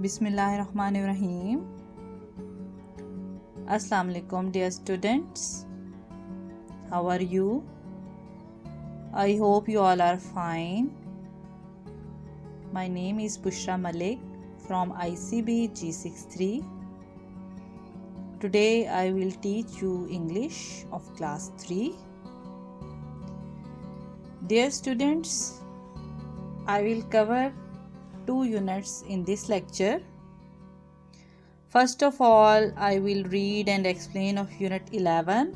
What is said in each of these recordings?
बिस्मिल्लाहिर्रहमानिर्रहीम। अस्सलाम वालेकुम dear students. How are you? I hope you all are fine. My name is Bushra Malik from ICB G63. Today I will teach you English of class 3. Dear students, I will cover 2 units in this lecture. First of all, I will read and explain of unit 11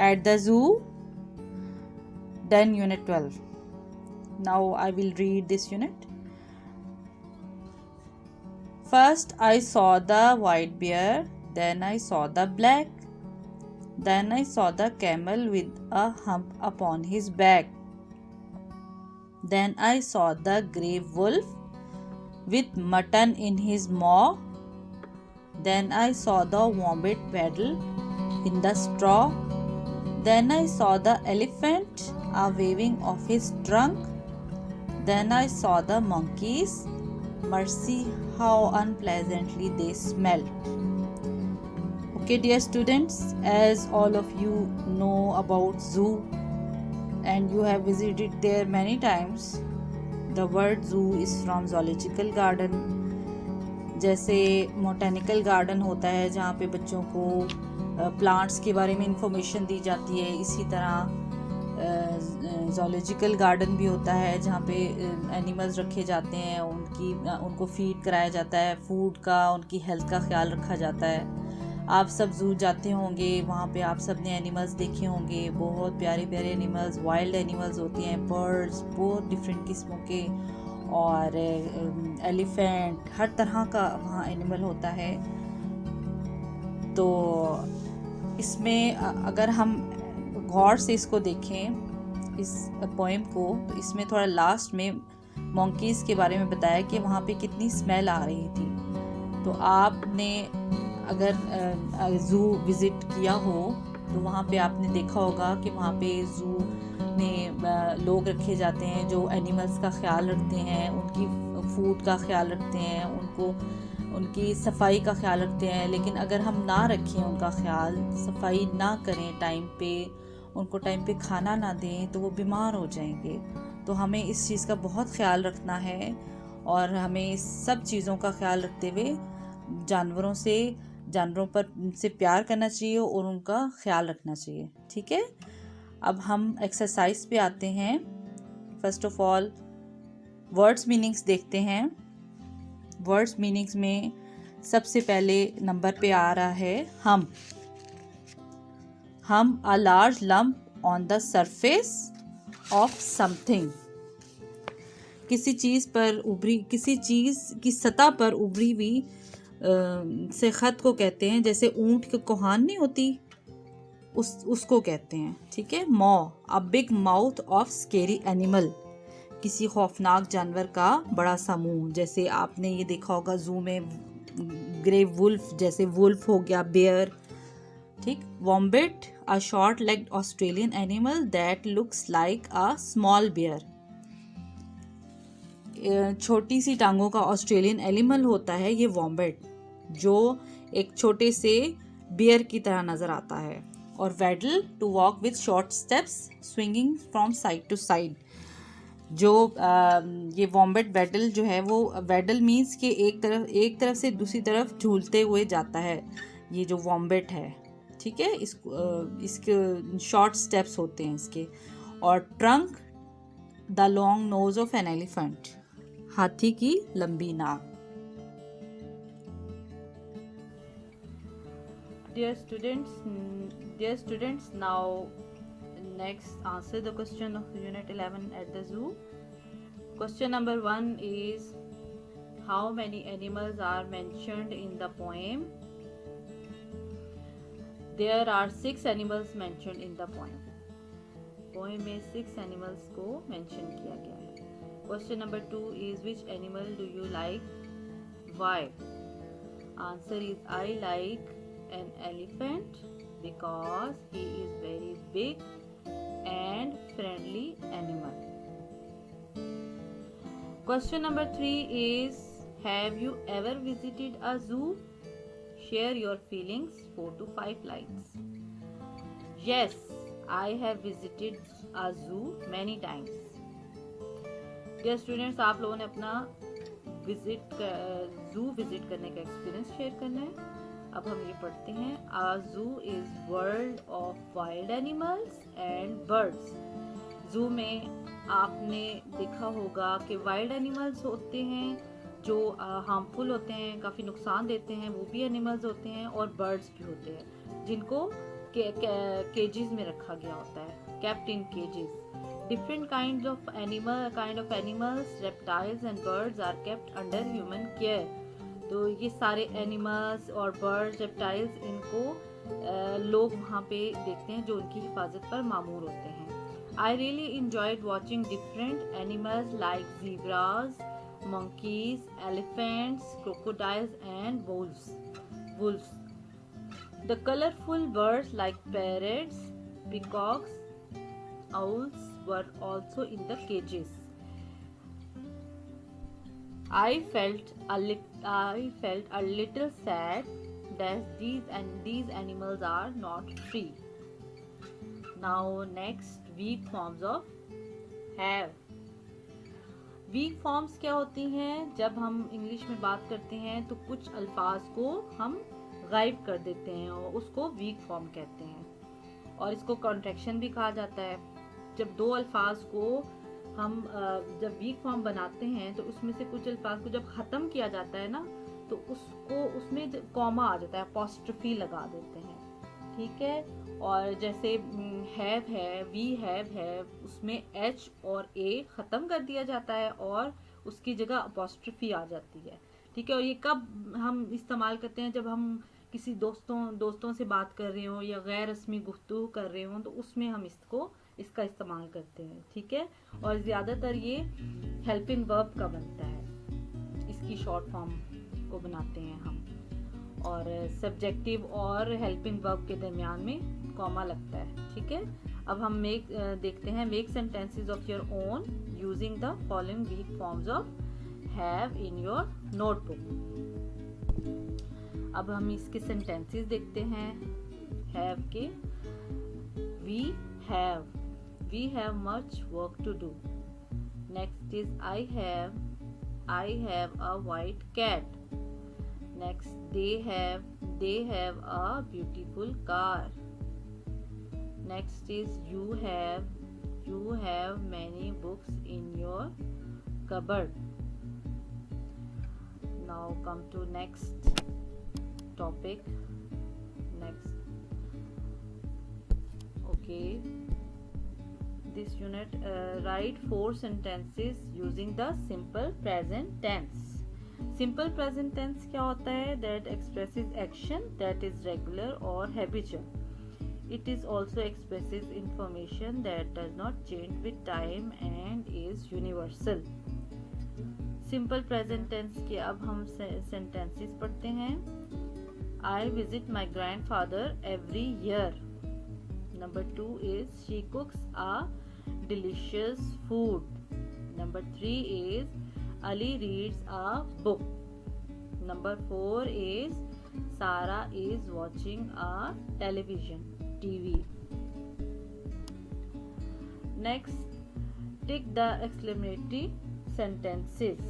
at the zoo, then unit 12. Now I will read this unit. First I saw the white bear, then I saw the black, then I saw the camel with a hump upon his back. Then I saw the grey wolf with mutton in his maw. Then I saw the wombat paddle in the straw. Then I saw the elephant a waving of his trunk. Then I saw the monkeys. Mercy, how unpleasantly they smelled. Okay, dear students, as all of you know about zoo and you have visited there many times, the word zoo is from zoological garden. जैसे मोटेनिकल garden होता है जहाँ पे बच्चों को plants के बारे में इंफॉर्मेशन दी जाती है, इसी तरह ज़ूलॉजिकल गार्डन भी होता है जहाँ पे एनिमल्स रखे जाते हैं, उनको फीड कराया जाता है, फूड का, उनकी हेल्थ का ख्याल रखा जाता है। आप सब जू जाते होंगे, वहाँ पे आप सब ने एनिमल्स देखे होंगे, बहुत प्यारे प्यारे एनिमल्स, वाइल्ड एनिमल्स होती हैं, बर्ड्स बहुत डिफरेंट किस्मों के, और एलिफेंट, हर तरह का वहाँ एनिमल होता है। तो इसमें अगर हम गौर से इसको देखें, इस पोएम को, तो इसमें थोड़ा लास्ट में मंकीज़ के बारे में बताया कि वहाँ पे कितनी स्मेल आ रही थी। तो आपने अगर ज़ू विज़िट किया हो तो वहाँ पे आपने देखा होगा कि वहाँ पे ज़ू में लोग रखे जाते हैं जो एनिमल्स का ख्याल रखते हैं, उनकी फूड का ख्याल रखते हैं, उनकी सफाई का ख्याल रखते हैं। लेकिन अगर हम ना रखें उनका ख्याल, सफाई ना करें टाइम पे, उनको टाइम पे खाना ना दें, तो वो बीमार हो जाएंगे। तो हमें इस चीज़ का बहुत ख्याल रखना है और हमें सब चीज़ों का ख्याल रखते हुए जानवरों पर से प्यार करना चाहिए और उनका ख्याल रखना चाहिए। ठीक है, अब हम एक्सरसाइज पे आते हैं। First of all words meanings देखते हैं। वर्ड्स मीनिंग्स में सबसे पहले नंबर पे आ रहा है हम a large lump on the surface of something. किसी चीज़ की सतह पर उभरी हुई से ख़त को कहते हैं। जैसे ऊंट की कोहान नहीं होती, उसको कहते हैं। ठीक है, मॉ, a big mouth of scary animal, किसी खौफनाक जानवर का बड़ा सा मुंह। जैसे आपने ये देखा होगा जू में ग्रे वुल्फ, जैसे वुल्फ हो गया, बेयर। ठीक, wombat, a short legged Australian animal that looks like a small bear. छोटी सी टांगों का ऑस्ट्रेलियन एनिमल होता है ये वॉम्बेट, जो एक छोटे से बियर की तरह नजर आता है। और waddle, to walk with short steps swinging from side to side. जो ये वॉम्बेट वेडल जो है, वो वेडल मीन्स कि एक तरफ से दूसरी तरफ झूलते हुए जाता है ये जो वॉम्बेट है। ठीक है, इसके शॉर्ट स्टेप्स होते हैं इसके। और trunk, the long nose of an elephant, हाथी की लंबी नाक। Dear students, now next answer the question of unit 11 at the zoo. Question number 1 is, how many animals are mentioned in the poem? There are 6 animals mentioned in the poem. Poem में 6 animals को mention किया गया है। Question number 2 is, which animal do you like? Why? Answer is, I like an elephant because he is very big and friendly animal. Question number 3 is, Have you ever visited a zoo? Share your feelings, 4 to 5 lines. Yes, I have visited a zoo many times. Dear students, आप लोगों ने अपना जू visit करने का experience share करना है. अब हम ये पढ़ते हैं. A zoo is world of wild animals and birds. जू में आपने देखा होगा कि वाइल्ड एनिमल्स होते हैं जो हार्मफुल होते हैं, काफ़ी नुकसान देते हैं, वो भी एनिमल्स होते हैं, और बर्ड्स भी होते हैं जिनको केजेस में रखा गया होता है, kept in cages. Different kind of animals, reptiles and birds are kept under human care. तो ये सारे एनिमल्स और बर्ड्स, रेप्टाइल्स, इनको लोग वहाँ पे देखते हैं जो उनकी हिफाजत पर मामूर होते हैं. I really enjoyed watching different animals like zebras, monkeys, elephants, crocodiles and wolves. The colorful birds like parrots, peacocks, owls were also in the cages. I felt a little sad that these animals are not free. Now next, weak forms of have. Weak forms क्या होती हैं? जब हम English में बात करते हैं तो कुछ अल्फाज को हम गायब कर देते हैं और उसको वीक फॉर्म कहते हैं, और इसको कॉन्ट्रैक्शन भी कहा जाता है. जब दो अल्फाज को हम जब वीक फॉर्म बनाते हैं तो उसमें से कुछ अल्फाज को जब ख़त्म किया जाता है ना, तो उसको उसमें कॉमा आ जाता है, अपॉस्ट्रोफी लगा देते हैं. ठीक है. और जैसे हैव है, वी हैव है, उसमें एच और ए ख़त्म कर दिया जाता है और उसकी जगह अपॉस्ट्रोफी आ जाती है. ठीक है. और ये कब हम इस्तेमाल करते हैं? जब हम किसी दोस्तों से बात कर रहे हो या गैर रस्मी गुफ्तगू कर रहे हो, तो उसमें हम इसका इस्तेमाल करते हैं. ठीक है. और ज़्यादातर ये हेल्पिंग वर्ब का बनता है, इसकी शॉर्ट फॉर्म को बनाते हैं हम, और सब्जेक्टिव और हेल्पिंग वर्ब के दरमियान में कॉमा लगता है. ठीक है. अब हम देखते हैं make sentences of your own using the following weak forms of have in your notebook. अब हम इसके सेंटेंसेस देखते हैं हैव के. We have much work to do. Next is I have a white cat. Next, they have a beautiful car. Next is you have many books in your cupboard. Now come to next topic. Okay, this unit write 4 sentences using the simple present tense. Simple present tense क्या होता है? That expresses action that is regular और habitual. It is also expresses information that does not change with time and is universal. Simple present tense के अब हम sentences पढ़ते हैं. I visit my grandfather every year. Number 2 is she cooks a delicious food. Number 3 is Ali reads a book. Number 4 is Sarah is watching a TV. Next, tick the exclamatory sentences.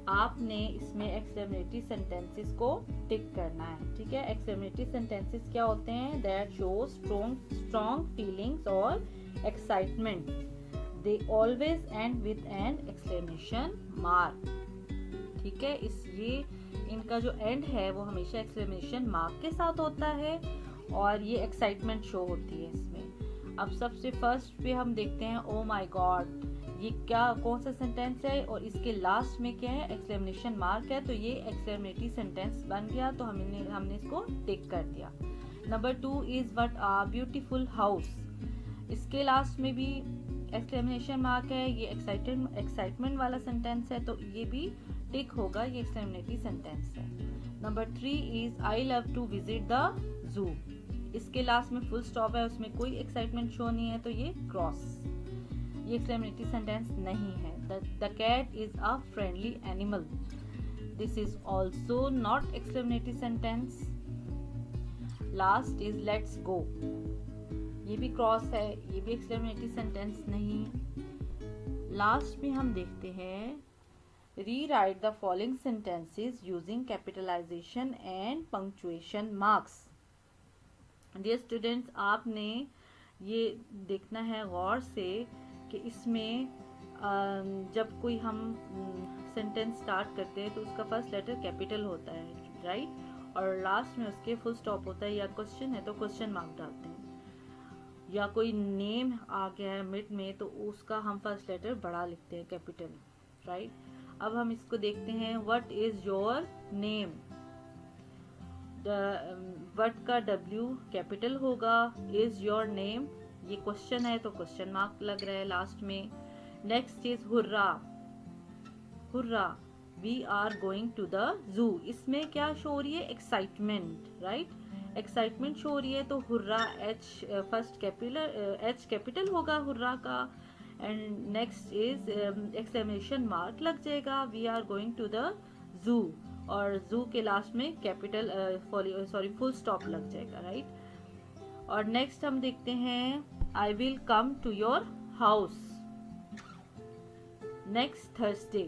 आपने इसमें exclamatory sentences को टिक करना है. ठीक है. exclamatory sentences क्या होते हैं? That shows strong feelings or excitement. They always end with an exclamation mark. ठीक है. ये इनका जो एंड है वो हमेशा exclamation mark के साथ होता है और ये एक्साइटमेंट शो होती है इसमें. अब सबसे फर्स्ट पे हम देखते हैं ओ माई गॉड. ये कौन सा सेंटेंस है और इसके लास्ट में क्या है? एक्सक्लेमेशन मार्क है. तो ये एक्सक्लेमेटरी सेंटेंस बन गया, तो हमने इसको टिक कर दिया. Number 2 is what a beautiful house. इसके लास्ट में भी एक्सक्लेमेशन मार्क है. ये एक्साइटमेंट वाला सेंटेंस है, तो ये भी टिक होगा, ये एक्सक्लेमेटरी सेंटेंस है. Number 3 is I love to visit the zoo. इसके लास्ट में फुल स्टॉप है, उसमें कोई एक्साइटमेंट शो नहीं है, तो ये क्रॉस, ये एक्सक्लेमेटरी सेंटेंस नहीं है. The cat is a friendly animal. This is also not exclamatory sentence. Last is let's go. ये भी क्रॉस है, ये भी exclamatory sentence नहीं. लास्ट में हम देखते हैं rewrite the following sentences using capitalization and punctuation marks. Dear students, आपने ये देखना है गौर से कि इसमें जब कोई हम सेंटेंस स्टार्ट करते हैं तो उसका फर्स्ट लेटर कैपिटल होता है, राइट, और लास्ट में उसके फुल स्टॉप होता है, या क्वेश्चन है तो क्वेश्चन मार्क डालते हैं, या कोई नेम आ गया है मिड में तो उसका हम फर्स्ट लेटर बड़ा लिखते हैं, कैपिटल, राइट. अब हम इसको देखते हैं. What is your name. What का W कैपिटल होगा. इज योर नेम ये क्वेश्चन है तो क्वेश्चन मार्क लग रहा है लास्ट में. Next is hurrah. Hurrah, we are going to the zoo. इसमें क्या शो हो रही है, एक्साइटमेंट, राइट, एक्साइटमेंट शो हो रही है तो hurrah H first H capital होगा हुर्रा का, and next is exclamation mark लग जाएगा. We are going to the zoo, और जू के लास्ट में कैपिटल फुल स्टॉप लग जाएगा, राइट. और नेक्स्ट हम देखते हैं I will come to your house next Thursday.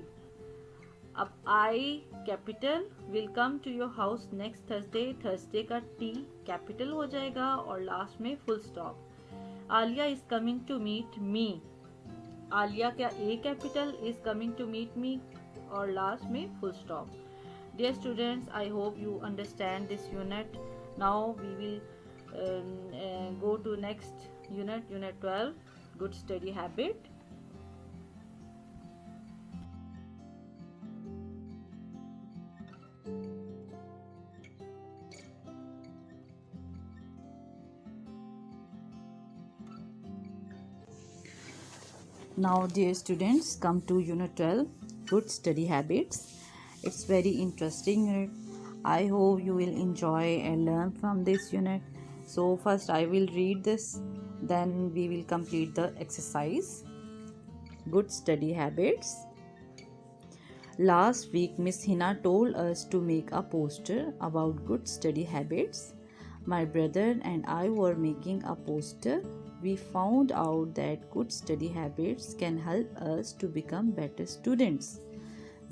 अब I capital, will come to your house next Thursday, Thursday का T कैपिटल हो जाएगा और लास्ट में full stop. Alia is coming to meet me. Alia का A capital, is coming to meet me, और last में full stop. Dear students, I hope you understand this unit. Now we will go to next unit, unit 12, good study habit. Now dear students, come to unit 12, good study habits. It's very interesting unit. I hope you will enjoy and learn from this unit. So first I will read this, then we will complete the exercise. Good study habits. Last week Miss Hina told us to make a poster about good study habits. My brother and I were making a poster. We found out that good study habits can help us to become better students.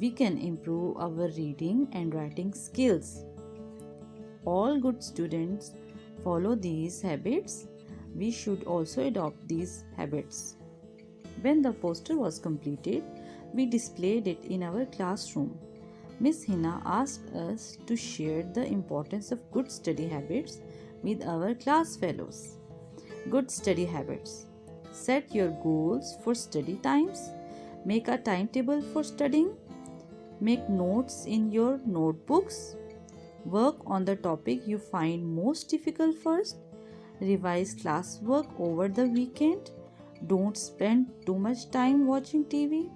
We can improve our reading and writing skills. All good students follow these habits. We should also adopt these habits. When the poster was completed, we displayed it in our classroom. Miss Hina asked us to share the importance of good study habits with our class fellows. Good study habits. Set your goals for study times. Make a timetable for studying. Make notes in your notebooks. Work on the topic you find most difficult first. Revise classwork over the weekend. Don't spend too much time watching TV.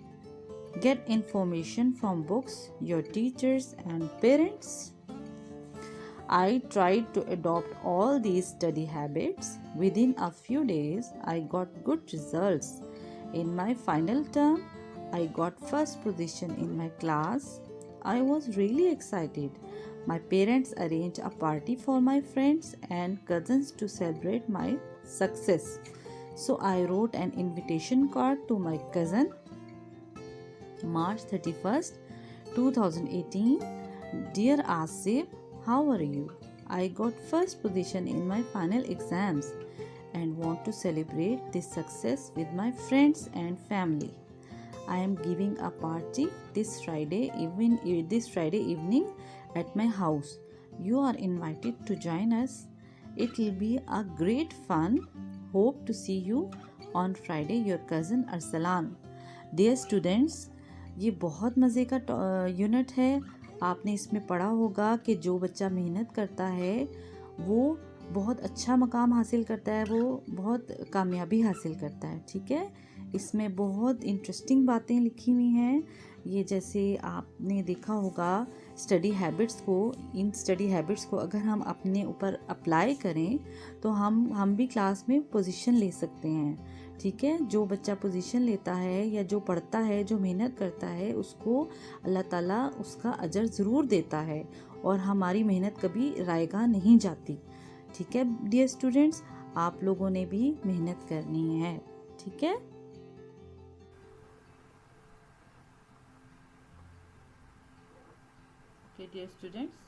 Get information from books, your teachers and parents. I tried to adopt all these study habits. Within a few days, I got good results. In my final term, I got first position in my class. I was really excited. My parents arranged a party for my friends and cousins to celebrate my success. So I wrote an invitation card to my cousin. March 31st, 2018. Dear Asif, how are you? I got first position in my final exams and want to celebrate this success with my friends and family. I am giving a party this Friday evening at my house. You are invited to join us. It will be a great fun. Hope to see you on Friday. Your cousin Arsalan. Dear students, ये बहुत मज़े का unit है. आपने इसमें पढ़ा होगा कि जो बच्चा मेहनत करता है वो बहुत अच्छा मकाम हासिल करता है, वो बहुत कामयाबी हासिल करता है. ठीक है, इसमें बहुत इंटरेस्टिंग बातें लिखी हुई हैं। ये जैसे आपने देखा होगा स्टडी हैबिट्स को, इन स्टडी हैबिट्स को अगर हम अपने ऊपर अप्लाई करें तो हम भी क्लास में पोजीशन ले सकते हैं। ठीक है, जो बच्चा पोजीशन लेता है या जो पढ़ता है, जो मेहनत करता है, उसको अल्लाह ताला उसका अजर ज़रूर देता है और हमारी मेहनत कभी रायगा नहीं जाती। ठीक है डियर स्टूडेंट्स, आप लोगों ने भी मेहनत करनी है। ठीक है, डियर स्टूडेंट्स,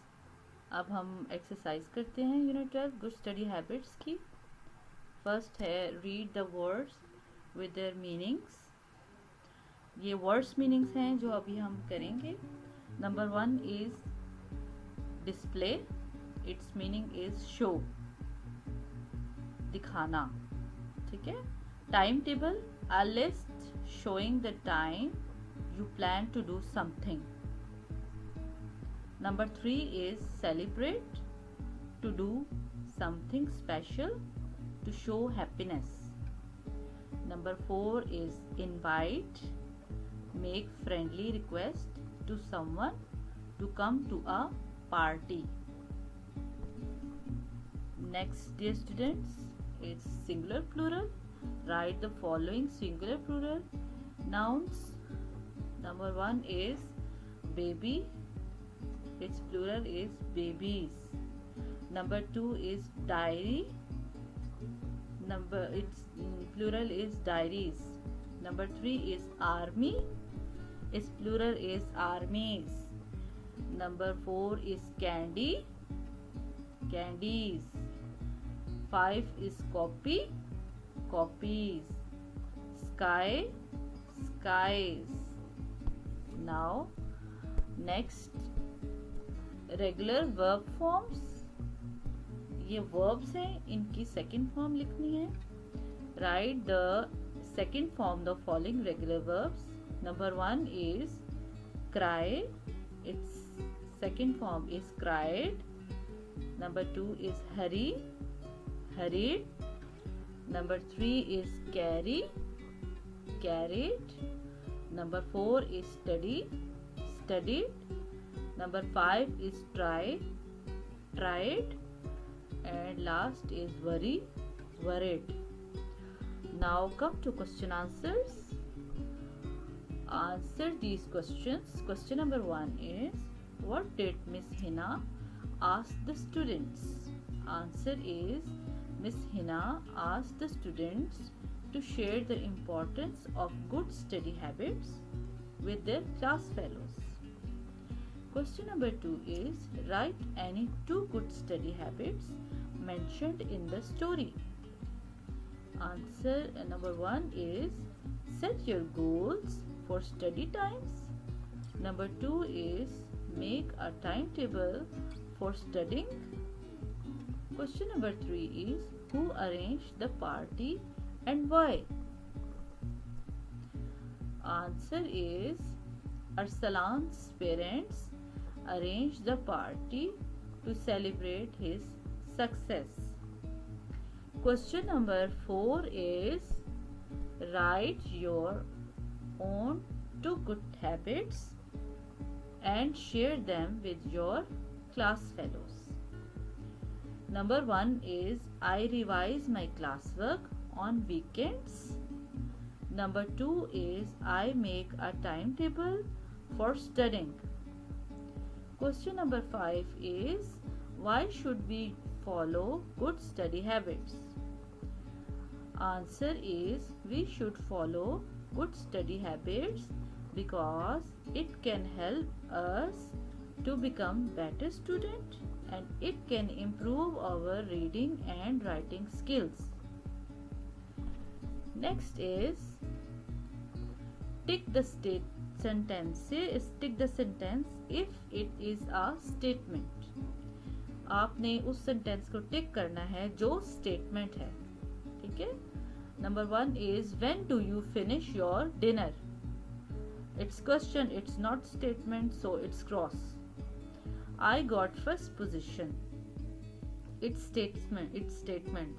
अब हम एक्सरसाइज करते हैं यूनिट 12 गुड स्टडी हैबिट्स की। फर्स्ट है read the words with their meanings. ये वर्ड्स मीनिंग्स हैं जो अभी हम करेंगे। Number 1 is display, it's meaning is show, दिखाना। ठीक है, time table, a list showing the time you plan to do something. Number 3 is celebrate, to do something special, to show happiness. Number 4 is invite, make friendly request to someone to come to a party. Next, dear students, it's singular plural. Write the following singular plural nouns. Number 1 is baby, its plural is babies. Number 2 is diary, its plural is diaries. Number 3 is army, its plural is armies. Number 4 is candy, candies. 5 is copy, copies. Sky, skies. Now next, regular verb forms. ये verbs हैं, इनकी second form लिखनी है। Write the second form the following regular verbs. Number 1 is cry, its second form is cried. Number 2 is hurry, hurried. Number 3 is carry, carried. Number 4 is study, studied. Number 5 is try, tried. And last is worry, worried. Now come to question answers. Answer these questions. Question number 1 is, what did Miss Hina ask the students? Answer is, Miss Hina asked the students to share the importance of good study habits with their class fellows. Question number 2 is, write any 2 good study habits mentioned in the story. Answer number 1 is, set your goals for study times. Number 2 is, make a timetable for studying. Question number 3 is, who arranged the party and why? Answer is, Arsalan's parents arranged the party to celebrate his success. Question number 4 is, write your own 2 good habits and share them with your class fellows. Number 1 is, I revise my classwork on weekends. Number 2 is, I make a timetable for studying. Question number 5 is, why should we follow good study habits? Answer is, we should follow good study habits because it can help us to become better student and it can improve our reading and writing skills. Next is, tick the sentence if it is a statement. आपने उस sentence को टिक करना है जो statement है। ठीक है, number 1 is, when do you finish your dinner? It's question, it's not statement, so it's cross. I got first position. It's statement,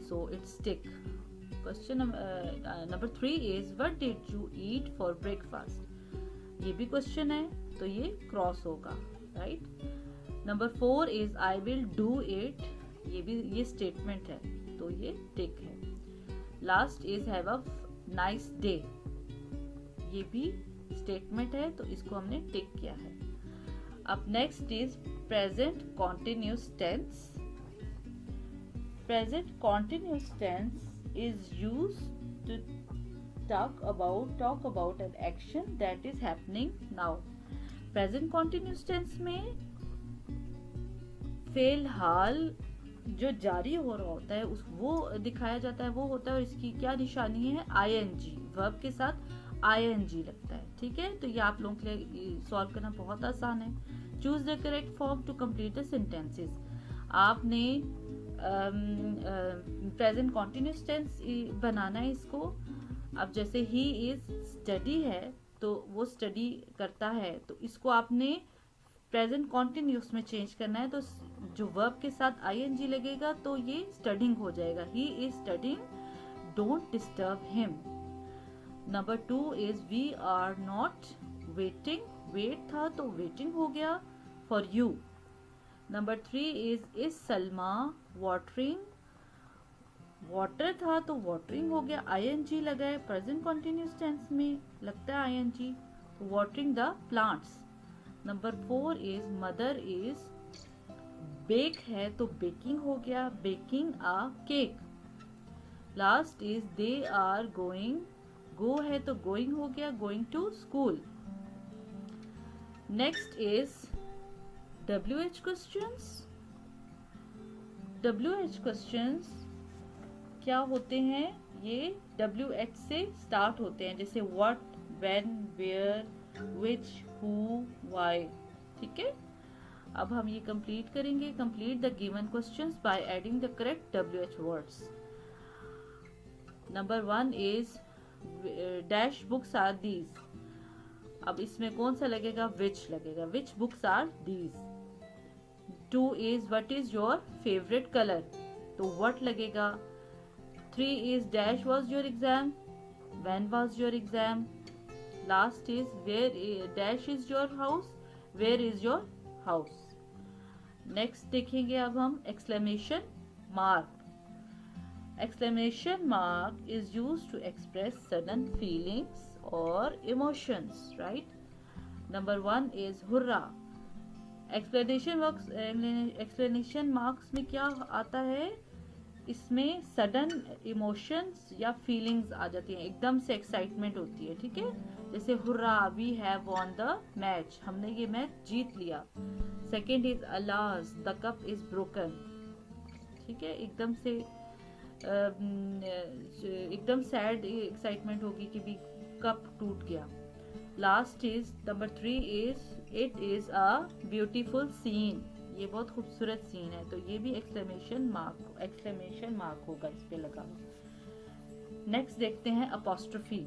so it's tick. Question number 3 is what did you eat for breakfast, ये भी question है तो ये cross होगा, right. Number 4 is I will do it, ये statement है तो ये टिक है। Last is have a nice day, ये भी स्टेटमेंट है तो इसको हमने टिक किया है। अब next is present continuous tense. Present continuous tense is used to talk about an action that is happening now. Present continuous tense में फिलहाल जो जारी हो रहा होता है उस वो दिखाया जाता है, वो होता है, और इसकी क्या निशानी है, ing, वर्ब के साथ ing लगता है, ठीक है। तो ये आप लोगों के लिए सॉल्व करना बहुत आसान है। Choose the correct form to complete the sentences. आपने प्रेजेंट कॉन्टिन्यूस टेंस बनाना है इसको। अब जैसे ही इज स्टडी है तो वो स्टडी करता है, तो इसको आपने प्रेजेंट कॉन्टिन्यूस में चेंज करना है, तो जो वर्ब के साथ ing लगेगा तो ये स्टडिंग हो जाएगा। He is studying, don't disturb him. Number 2 is we are not waiting, wait था तो वेटिंग हो गया for you. Number 3 is Salma watering, water था तो वाटरिंग हो गया, ing लगा है, प्रेजेंट कॉन्टिन्यूस टेंस में लगता है ing, watering the plants. Number 4 is mother is, bake है तो बेकिंग हो गया, baking a cake. Last is they are going, go है तो गोइंग हो गया, going to school. Next is WH questions। WH questions क्या होते हैं, ये WH से स्टार्ट होते हैं, जैसे what, when, where, which, who, why, ठीक है। अब हम ये कंप्लीट करेंगे। Complete the given questions by adding the correct WH words. Number 1 is dash books are these, अब इसमें कौन सा लगेगा, विच लगेगा, which books are these. 2 is what is your favorite color, तो what लगेगा। 3 is dash was your exam, when was your exam। Last is where dash is your house, where is your house। Next देखेंगे अब हम exclamation mark। Exclamation mark is used to express sudden feelings or emotions, right। Number 1 is hurrah। Explanation marks में क्या आता है, इसमें sudden emotions या feelings आ जाती हैं, एकदम से एक्साइटमेंट होती है, ठीक है। जैसे hurrah, we have won the match, हमने ये मैच जीत लिया। Second is alas, the cup is broken, ठीक है, एकदम सैड एक्साइटमेंट होगी कि भी कप टूट गया। Last is number 3 is it is a beautiful scene, ये बहुत खूबसूरत सीन है, तो ये भी एक्सक्लेमेशन मार्क होगा इस पे लगा। नेक्स्ट देखते हैं apostrophe.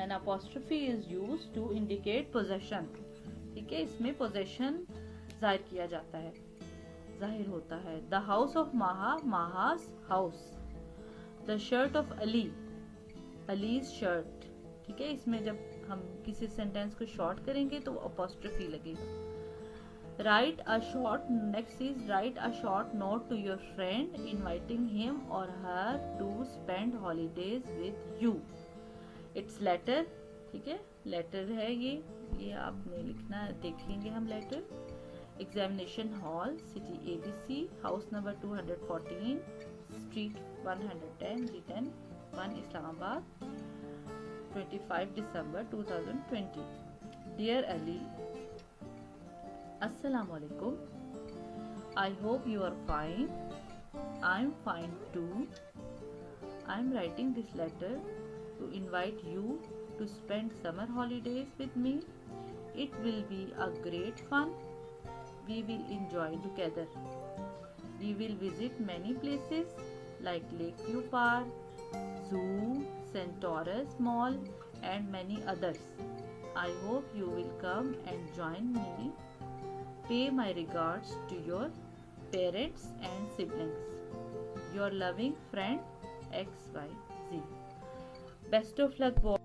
An apostrophe is used to indicate possession, ठीक है, इसमें पोजेशन जाहिर किया जाता है, जाहिर होता है। The house of Maha, Maha's house. The shirt of Ali, Ali's shirt, ठीक है, इसमें जब हम किसी सेंटेंस को शॉर्ट करेंगे तो अपोस्ट्रोफी लगेगा। Write a short, next is write a short note to your friend inviting him और her to spend holidays with you. It's letter, ठीक है, लेटर है ये आपने लिखना है, देख लेंगे हम letter. Examination hall, city ABC, house number 214, street 110, G10, 1 Islamabad, 25 December 2020। Dear Ali, Assalamu alaikum, I hope you are fine, I'm fine too। I'm writing this letter to invite you to spend summer holidays with me। It will be a great fun, we will enjoy together। We will visit many places like Lakeview Park, Zoo, Centaurus Mall and many others। I hope you will come and join me। Pay my regards to your parents and siblings। Your loving friend XYZ. Best of luck.